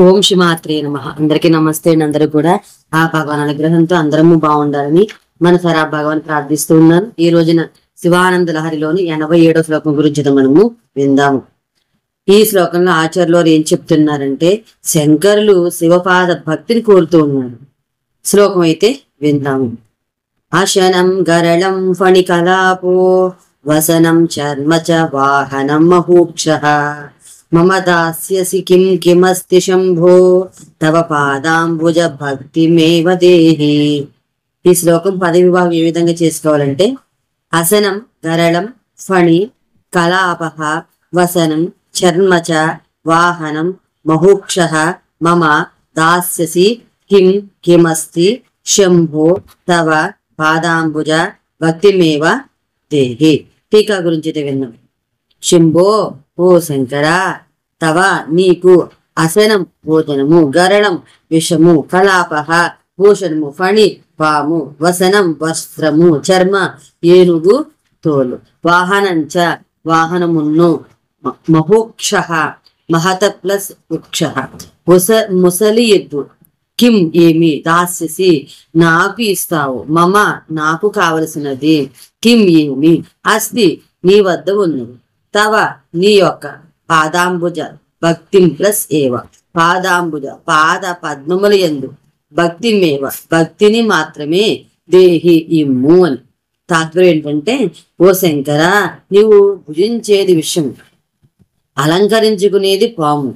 ఓం శ్రీమాత్రే నమః. అందరికీ నమస్తే. అందరూ కూడా ఆ భగవాన్ అనుగ్రహంతో అందరము బాగుండాలని మనసారా భగవాన్ ప్రార్థిస్తూ ఉన్నాను. ఈ రోజున శివానంద లహరిలోని 87వ శ్లోకం గురించి మనము విందాము. ఈ శ్లోకంలో ఆచార్యులు ఏం చెప్తున్నారంటే, శంకరులు శివపాద భక్తిని కోరుతూ ఉన్నారు. శ్లోకం అయితే విందాము. అశనం గరళం ఫణికలాపో వసనం చర్మ చ వాహనం మహూక్షః మమ దాస్యసి కిం కిమస్తి శంభో తవ పాదాంబుజ భక్తిమేవ దేహి. ఈ శ్లోకం పద విభాగం ఏ విధంగా చేసుకోవాలంటే, అసనం గరళం ఫణి కలాపః వసనం చర్మ చ వాహనం మహూక్షః మమ దాస్యసి కిం కిమస్తి శంభో తవ పాదాంబుజ భక్తిమేవ దేహి. టీకా గురించి విన్నాం. శంభో ఓ శంకరా, తవ నీకు అసనం భోజనము, గరణం విషము, కలాపహ భూషణము, ఫణి పాము, వసనం వస్త్రము, చర్మ ఏనుగు తోలు, వాహనంచ వాహనమును, మహోక్ష మహత ప్లస్ వృక్ష ముసలి ఎద్దు, కిం ఏమి, దాస్యసి నాకు ఇస్తావు, మమ నాకు కావలసినది, కిం ఏమి, అస్తి నీ వద్ద ఉన్నది, తవ నీ యొక్క పాదాంబుజ భక్తిం ప్లస్ ఏవ పాదాంబుజ పాద పద్మముల యందు భక్తిమేవ భక్తిని మాత్రమే దేహి ఇమ్ము అని. తాత్పర్యం ఏంటంటే, ఓ శంకర, నీవు భుజించేది విషయం, అలంకరించుకునేది పాము,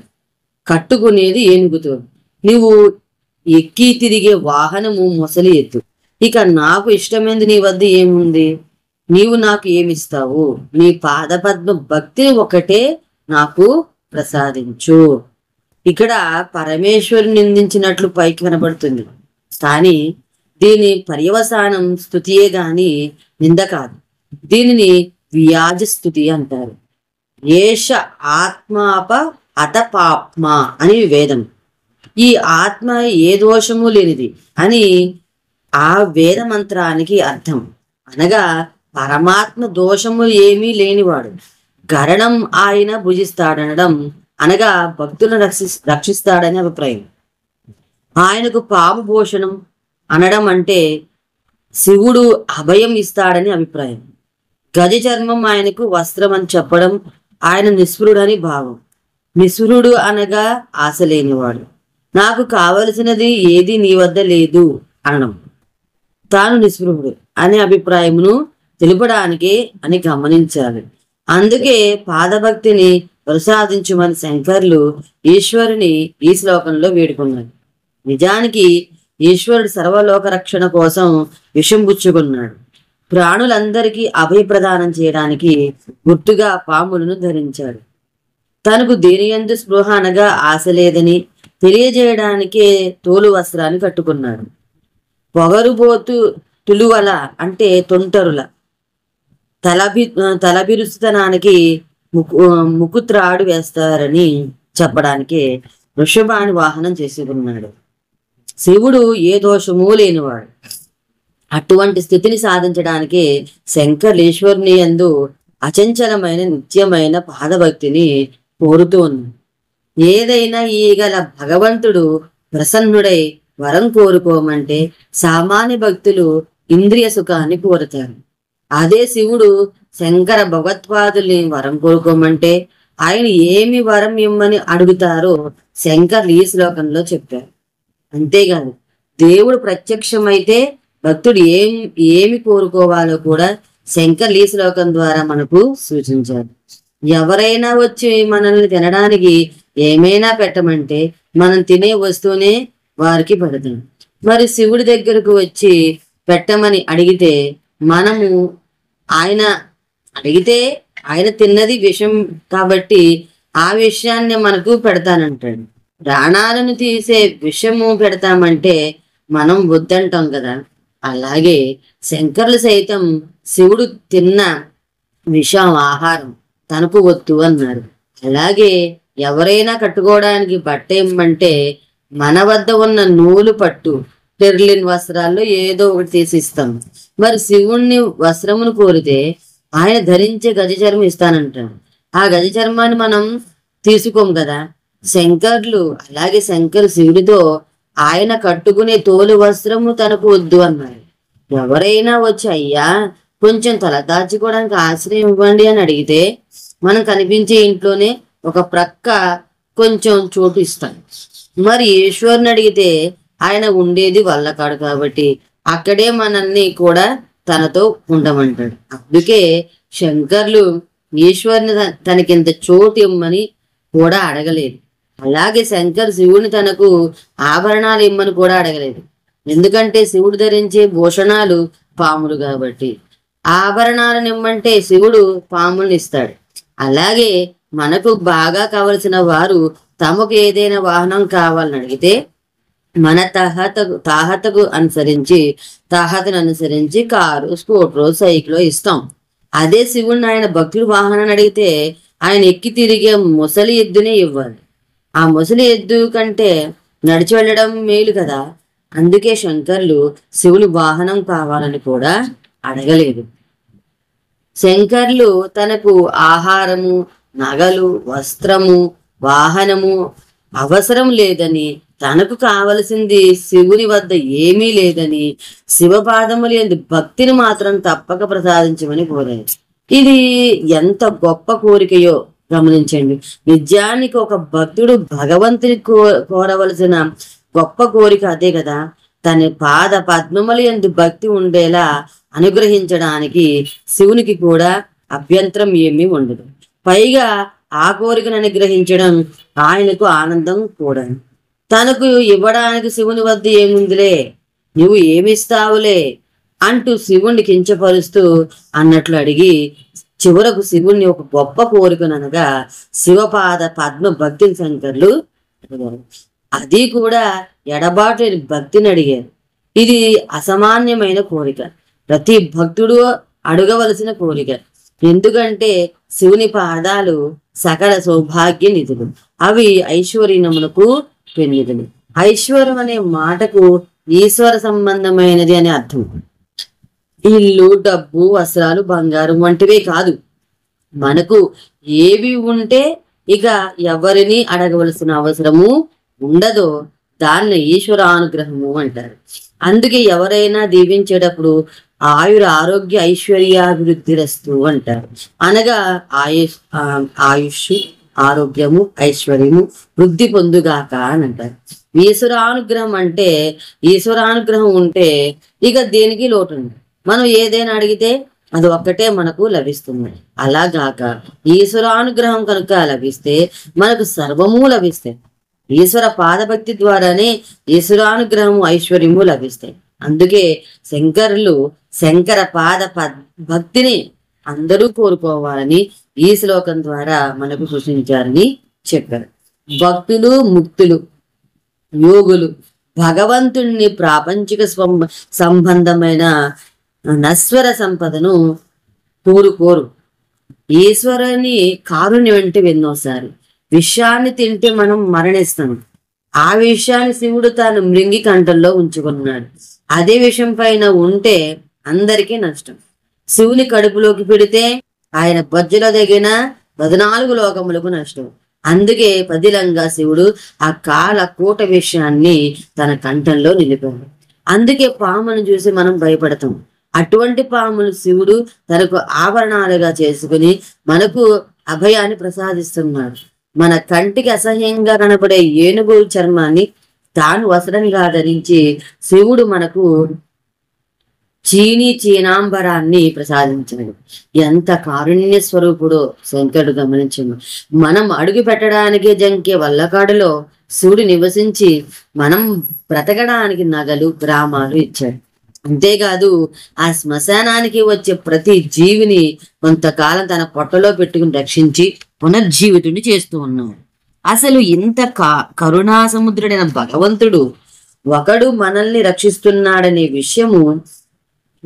కట్టుకునేది ఏనుగుతో, నువ్వు ఎక్కి తిరిగే వాహనము ముసలి ఎద్దు. ఇక నాకు ఇష్టమైనది నీ వద్ద ఏముంది? నీవు నాకు ఏమిస్తావు? నీ పాదపద్మ భక్తిని ఒకటే నాకు ప్రసాదించు. ఇక్కడ పరమేశ్వరుని నిందించినట్లు పైకి కనబడుతుంది, కానీ దీని పర్యవసానం స్తుతియే గాని నింద కాదు. దీనిని వ్యాజ స్తుతి అంటారు. ఏష ఆత్మాప అతపాప్మ అని వేదం. ఈ ఆత్మ ఏ దోషము లేనిది అని ఆ వేద మంత్రానికి అర్థం. అనగా పరమాత్మ దోషము ఏమీ లేనివాడు. గరణం ఆయన భుజిస్తాడనడం అనగా భక్తులను రక్షిస్తాడని అభిప్రాయం. ఆయనకు పాము భూషణం అనడం అంటే శివుడు అభయం ఇస్తాడని అభిప్రాయం. గజ చర్మం ఆయనకు వస్త్రం అని చెప్పడం ఆయన నిస్పృఢని భావం. నిస్పృఢుడు అనగా ఆశ లేనివాడు. నాకు కావలసినది ఏది నీ వద్ద లేదు అనడం తాను నిస్పృహుడు అనే అభిప్రాయమును తెలుపడానికి అని గమనించాలి. అందుకే పాదభక్తిని ప్రసాదించుమని శంకర్లు ఈశ్వరుని ఈ శ్లోకంలో వేడుకున్నారు. నిజానికి ఈశ్వరుడు సర్వలోక రక్షణ కోసం విషం పుచ్చుకున్నాడు. ప్రాణులందరికీ అభయ ప్రదానం చేయడానికి గుర్తుగా పాములను ధరించాడు. తనకు దేనియందు స్పృహ అనగా ఆశ లేదని తెలియజేయడానికే తోలు వస్త్రాన్ని కట్టుకున్నాడు. పొగరుబోతు తులువల అంటే తొంటరుల తలబిరుస్తనానికి ముకుత్రాడు వేస్తారని చెప్పడానికి వృషభాన్ని వాహనం చేసుకున్నాడు. శివుడు ఏ దోషము లేనివాడు. అటువంటి స్థితిని సాధించడానికి శంకర్లేశ్వరుని యందు అచంచలమైన నిత్యమైన పాదభక్తిని కోరుతూ ఉన్నాడు. ఏదైనా ఈగల భగవంతుడు ప్రసన్నుడై వరం కోరుకోమంటే సామాన్య భక్తులు ఇంద్రియ సుఖాన్ని కోరుతారు. అదే శివుడు శంకర భగవత్పాదుల్ని వరం కోరుకోమంటే ఆయన ఏమి వరం ఇమ్మని అడుగుతారో శంకర్లు ఈ శ్లోకంలో చెప్పారు. అంతేకాదు, దేవుడు ప్రత్యక్షమైతే భక్తుడు ఏమి కోరుకోవాలో కూడా శంకర్లు ఈ శ్లోకం ద్వారా మనకు సూచించారు. ఎవరైనా వచ్చి మనల్ని తినడానికి ఏమైనా పెట్టమంటే మనం తినే వస్తువునే వారికి పెడతాం. మరి శివుడి దగ్గరకు వచ్చి పెట్టమని అడిగితే మనము ఆయన తిన్నది విషం కాబట్టి ఆ విషయాన్ని మనకు పెడతానంటాడు. ప్రాణాలను తీసే విషము పెడతామంటే మనం వద్దంటాం కదా. అలాగే శంకర్లు సైతం శివుడు తిన్న విషం ఆహారం తనకు వద్దు అన్నారు. అలాగే ఎవరైనా కట్టుకోవడానికి బట్ట ఇమ్మంటే మన వద్ద ఉన్న నూలు పట్టు టెర్లిన్ వస్త్రాల్లో ఏదో ఒకటి తీసిస్తాం. మరి శివుణ్ణి వస్త్రమును కోరితే ఆయన ధరించే గజ చర్మం ఇస్తానంటాడు. ఆ గజ చర్మాన్ని మనం తీసుకోం కదా. శంకర్లు అలాగే శంకర్ శివుడితో ఆయన కట్టుకునే తోలు వస్త్రము తనకు వద్దు అన్నారు. ఎవరైనా వచ్చి అయ్యా కొంచెం తల దాచుకోవడానికి ఆశ్రయం ఇవ్వండి అని అడిగితే మనం కనిపించే ఇంట్లోనే ఒక ప్రక్క కొంచెం చోటు ఇస్తాం. మరి ఈశ్వరుని అడిగితే ఆయన ఉండేది వల్లకాడు కాబట్టి అక్కడే మనల్ని కూడా తనతో ఉండమంటాడు. అందుకే శంకర్లు ఈశ్వరుని తనకింత చోటు ఇమ్మని కూడా అడగలేదు. అలాగే శంకర్ శివుని తనకు ఆభరణాలు ఇమ్మని కూడా అడగలేదు. ఎందుకంటే శివుడు ధరించే భూషణాలు పాములు కాబట్టి. ఆభరణాలను ఇమ్మంటే శివుడు పాములను ఇస్తాడు. అలాగే మనకు బాగా కావలసిన వారు తమకు ఏదైనా వాహనం కావాలని అడిగితే మన తాహతకు అనుసరించి కారు, స్కూటరు, సైకిల్ ఇస్తాం. అదే శివుడిని ఆయన భక్తుడు వాహనాన్ని అడిగితే ఆయన ఎక్కి తిరిగే ముసలి ఎద్దునే ఇవ్వాలి. ఆ ముసలి ఎద్దు కంటే నడిచి వెళ్ళడం మేలు కదా. అందుకే శంకర్లు శివుని వాహనం కావాలని కూడా అడగలేదు. శంకర్లు తనకు ఆహారము, నగలు, వస్త్రము, వాహనము అవసరం లేదని, తనకు కావలసింది శివుని వద్ద ఏమీ లేదని, శివపాదములు యందు భక్తిని మాత్రం తప్పక ప్రసాదించమని కోరారు. ఇది ఎంత గొప్ప కోరికయో గమనించండి. నిజానికి ఒక భక్తుడు భగవంతుని కోరవలసిన గొప్ప కోరిక అదే కదా. తన పాద పద్మముల యందు భక్తి ఉండేలా అనుగ్రహించడానికి శివునికి కూడా అభ్యంతరం ఏమీ ఉండదు. పైగా ఆ కోరికను అనుగ్రహించడం ఆయనకు ఆనందం కూడా. తనకు ఇవ్వడానికి శివుని వద్ద ఏముందిలే, నువ్వు ఏమిస్తావులే అంటూ శివుణ్ణి కించపరుస్తూ అన్నట్లు అడిగి చివరకు శివుణ్ణి ఒక గొప్ప కోరికనగా శివపాద పద్మ భక్తిని శంకర్లు అడిగారు. అది కూడా ఎడబాటు భక్తిని అడిగారు. ఇది అసామాన్యమైన కోరిక, ప్రతి భక్తుడు అడగవలసిన కోరిక. ఎందుకంటే శివుని పాదాలు సకల సౌభాగ్య నిధులు, అవి ఐశ్వర్యములకు పెన్నిధులు. ఐశ్వర్యం అనే మాటకు ఈశ్వర సంబంధమైనది అని అర్థం. ఇల్లు, డబ్బు, వస్త్రాలు, బంగారం వంటివే కాదు. మనకు ఏవి ఉంటే ఇక ఎవరిని అడగవలసిన అవసరము ఉండదో దాన్ని ఈశ్వరానుగ్రహము అంటారు. అందుకే ఎవరైనా దీవించేటప్పుడు ఆరోగ్య ఐశ్వర్యాభివృద్ధి రస్తు అంటారు. అనగా ఆయుష్, ఆరోగ్యము, ఐశ్వర్యము వృద్ధి పొందుగాక అని అంటారు. ఈశ్వరానుగ్రహం అంటే ఈశ్వరానుగ్రహం ఉంటే ఇక దేనికి లోటు ఉంది. మనం ఏదైనా అడిగితే అది ఒక్కటే మనకు లభిస్తుంది. అలాగాక ఈశ్వరానుగ్రహం కనుక లభిస్తే మనకు సర్వము లభిస్తాయి. ఈశ్వర పాదభక్తి ద్వారానే ఈశ్వరానుగ్రహము, ఐశ్వర్యము లభిస్తాయి. అందుకే శంకరులు శంకర పాద భక్తిని అందరూ కోరుకోవాలని ఈ శ్లోకం ద్వారా మనకు సూచించారని చెప్పారు. భక్తులు, ముక్తులు, యోగులు భగవంతుణ్ణి ప్రాపంచిక సంబంధమైన నశ్వర సంపదను కోరుకోరు. ఈశ్వరుని కారుణ్యం అంటే ఎన్నోసారి విషయాన్ని తింటే మనం మరణిస్తాం. ఆ విషయాన్ని శివుడు తాను మృంగి కంఠంలో ఉంచుకున్నాడు. అదే విషయం పైన ఉంటే అందరికీ నష్టం. శివుని కడుపులోకి పెడితే ఆయన బొజ్జలో తగిన 14 లోకములకు నష్టం. అందుకే పదిలంగా శివుడు ఆ కాల కూట విషయాన్ని తన కంఠంలో నిలిపాడు. అందుకే పామును చూసి మనం భయపడతాం. అటువంటి పాములు శివుడు తనకు ఆభరణాలుగా చేసుకుని మనకు అభయాన్ని ప్రసాదిస్తున్నాడు. మన కంటికి అసహ్యంగా కనపడే ఏనుగు చర్మాన్ని తాను వస్త్రంగా ధరించి శివుడు మనకు చీనాంబరాన్ని ప్రసాదించాడు. ఎంత కారుణ్య స్వరూపుడో శంకరుడు గమనించను. మనం అడుగు పెట్టడానికి జంకే వల్లకాడులో శివుడు నివసించి మనం బ్రతకడానికి నగలు, గ్రామాలు ఇచ్చాడు. అంతేకాదు ఆ శ్మశానానికి వచ్చే ప్రతి జీవిని కొంతకాలం తన పొట్టలో పెట్టుకుని రక్షించి పునర్జీవితుడిని చేస్తూ ఉన్నాడు. అసలు ఇంత కరుణా సముద్రుడైన భగవంతుడు ఒకడు మనల్ని రక్షిస్తున్నాడనే విషయము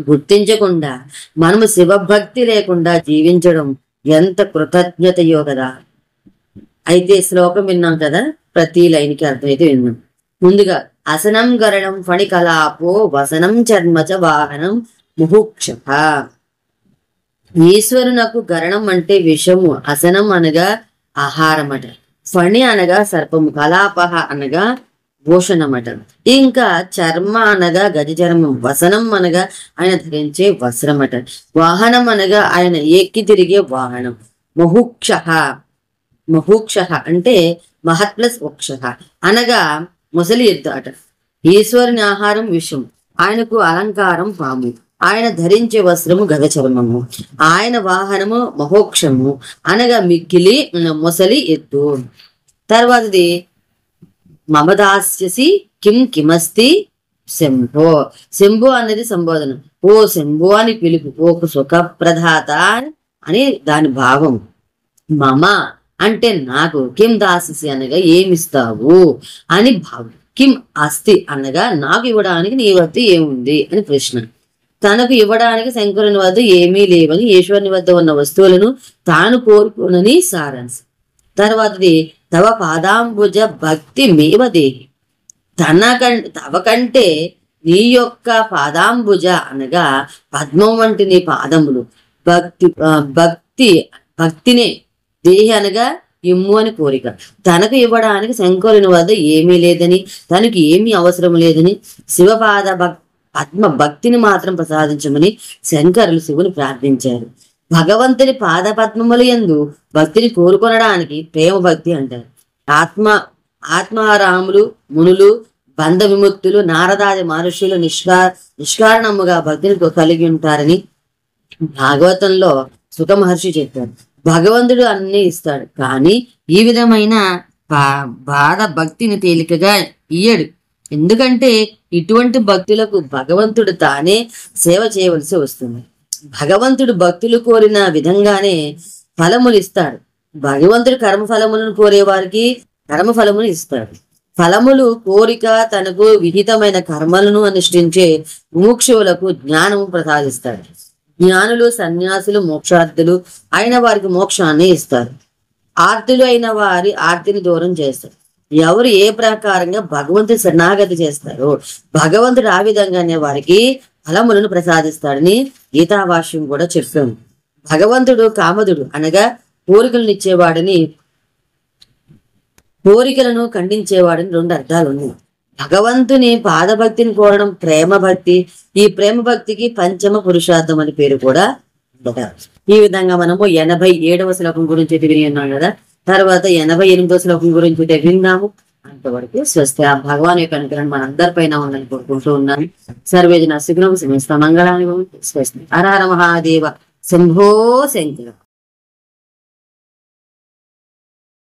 గుర్తించకుండా మనము శివభక్తి లేకుండా జీవించడం ఎంత కృతజ్ఞతయో కదా. అయితే శ్లోకం విన్నాం కదా, ప్రతి లైన్కి అర్థమైతే విన్నాం. ముందుగా అసనం గరణం ఫణికలాపో వసనం చర్మచ వాహనం ముహుక్ష. ఈశ్వరునకు గరణం అంటే విషము, అసనం అనగా ఆహారం అట. ఫణి అనగా సర్పము, కలాపహ అనగా భూషణమట. ఇంకా చర్మ అనగా గజ చర్మం, వసనం అనగా ఆయన ధరించే వస్త్రమట. వాహనం అనగా ఆయన ఎక్కి తిరిగే వాహనం. మహుక్ష, మహుక్ష అంటే మహత్ ప్లస్ వక్ష అనగా ముసలి ఎద్దు అట. ఈశ్వరుని ఆహారం విషం, ఆయనకు అలంకారం పాము, ఆయన ధరించే వస్త్రము గజ చర్మము, ఆయన వాహనము మహోక్షము అనగా మిక్కిలి ముసలి ఎద్దు. తర్వాతది మమదాస్యసి కిం కిమస్తి శంభో. శంభో అనేది సంబోధన. ఓ శంభో అని పిలుపు, ఓ సుఖప్రదాత అని దాని భావం. మమ అంటే నాకు, కిం దాస్యసి అనగా ఏమిస్తావు అని భావం. కిం అస్తి అనగా నాకు ఇవ్వడానికి నీ వద్ద ఏముంది అని ప్రశ్న. తనకు ఇవ్వడానికి శంకరుని వద్ద ఏమీ లేవని, ఈశ్వరుని వద్ద ఉన్న వస్తువులను తాను కోరుకోనని సారాంశం. తర్వాతది తవ పాదాంబుజ భక్తి మేవదేహి. తవ కంటే నీ యొక్క పాదాంబుజ అనగా పద్మం వంటి నీ పాదములు భక్తినే, దేహి అనగా ఇమ్ము అని కోరిక. తనకు ఇవ్వడానికి శంకరుని వద్ద ఏమీ లేదని, తనకు ఏమీ అవసరం లేదని, శివపాద పద్మ భక్తిని మాత్రం ప్రసాదించమని శంకరులు శివుని ప్రార్థించారు. భగవంతుని పాద పద్మములు యందు భక్తిని కోరుకొనడానికి ప్రేమ భక్తి అంటారు. ఆత్మారాములు, మునులు, బంధ విముక్తులు, నారదాది మహర్షులు నిష్కారణముగా భక్తిని కలిగి ఉంటారని భాగవతంలో సుఖ మహర్షి చెప్పారు. భగవంతుడు అన్ని ఇస్తాడు, కానీ ఈ విధమైన బాధ భక్తిని తేలికగా ఇయ్యడు. ఎందుకంటే ఇటువంటి భక్తులకు భగవంతుడు తానే సేవ చేయవలసి వస్తుంది. భగవంతుడు భక్తులు కోరిన విధంగానే ఫలములు ఇస్తాడు. భగవంతుడు కర్మఫలములను కోరే వారికి కర్మఫలమును ఇస్తాడు. ఫలములు కోరిక తనకు విహితమైన కర్మలను అనుష్ఠించే ముముక్షువులకు జ్ఞానము ప్రసాదిస్తాడు. జ్ఞానులు, సన్యాసులు, మోక్షార్థులు అయిన వారికి మోక్షాన్ని ఇస్తారు. ఆర్తులు అయిన వారి ఆర్తిని దూరం చేస్తారు. ఎవరు ఏ ప్రకారంగా భగవంతుడి శరణాగతి చేస్తారో భగవంతుడు ఆ విధంగానే వారికి ఫలములను ప్రసాదిస్తాడని గీతావాక్యం కూడా చెప్తుంది. భగవంతుడు కామదుడు అనగా కోరికలను ఖండించేవాడని రెండు అర్థాలు ఉన్నాయి. భగవంతుని పాదభక్తిని కోరడం ప్రేమ భక్తి. ఈ ప్రేమ భక్తికి పంచమ పురుషార్థం అని పేరు కూడా ఉంటారు. ఈ విధంగా మనము 87వ శ్లోకం గురించి విని ఉన్నాం కదా. తర్వాత 88వ శ్లోకం గురించి విన్నాము. అంతవరకు స్వస్తి. ఆ భగవాన్ యొక్క అనుగ్రహం మనందరిపైన ఉందని కోరుకుంటూ ఉన్నాను. సర్వేజన సుఖినో సమస్త మంగళాని. స్వస్తి. హర హర మహాదేవ. శంభో శంకర.